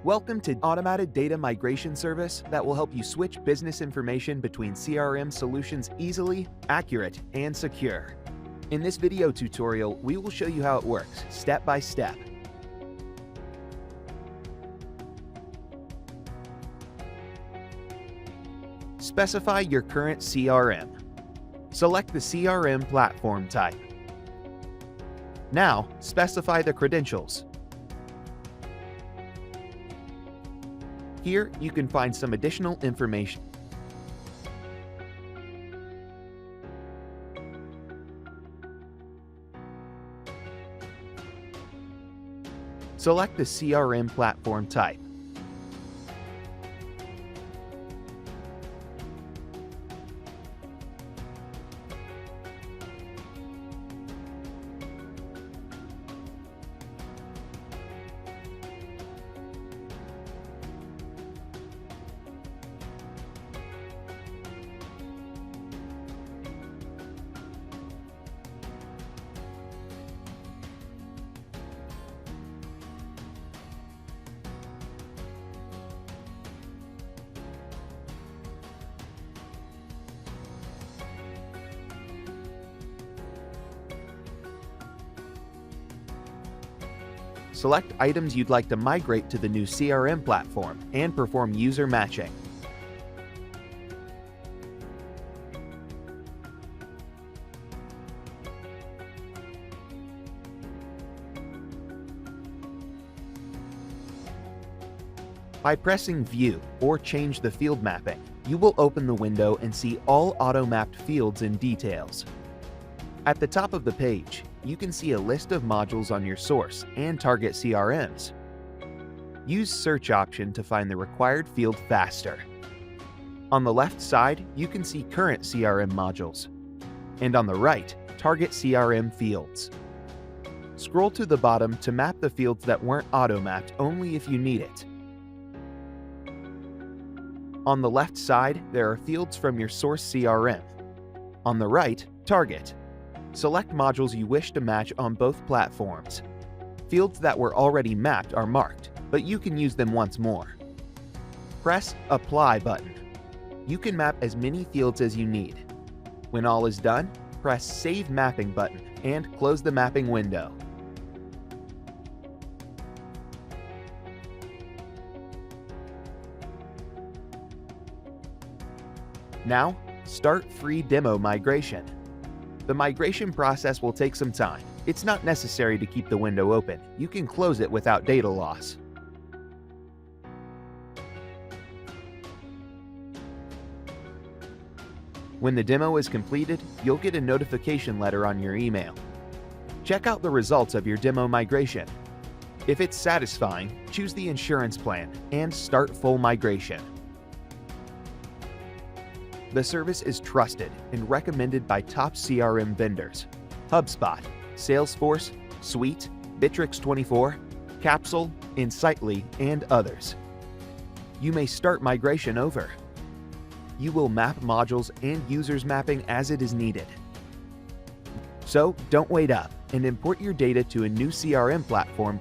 Welcome to Automated Data Migration Service that will help you switch business information between CRM solutions easily, accurate, and secure. In this video tutorial, we will show you how it works, step by step. Specify your current CRM. Select the CRM platform type. Now, specify the credentials. Here, you can find some additional information. Select the CRM platform type. Select items you'd like to migrate to the new CRM platform and perform user matching. By pressing View or Change the Field Mapping, you will open the window and see all auto-mapped fields and details. At the top of the page, you can see a list of modules on your source and target CRMs. Use Search option to find the required field faster. On the left side, you can see current CRM modules, and on the right, target CRM fields. Scroll to the bottom to map the fields that weren't auto-mapped only if you need it. On the left side, there are fields from your source CRM. On the right, target. Select modules you wish to match on both platforms. Fields that were already mapped are marked, but you can use them once more. Press Apply button. You can map as many fields as you need. When all is done, press Save Mapping button and close the mapping window. Now, start free demo migration. The migration process will take some time. It's not necessary to keep the window open. You can close it without data loss. When the demo is completed, you'll get a notification letter on your email. Check out the results of your demo migration. If it's satisfying, choose the insurance plan and start full migration. The service is trusted and recommended by top CRM vendors: HubSpot, Salesforce, Suite, Bitrix24, Capsule, Insightly, and others. You may start migration over. You will map modules and users mapping as it is needed. So don't wait up and import your data to a new CRM platform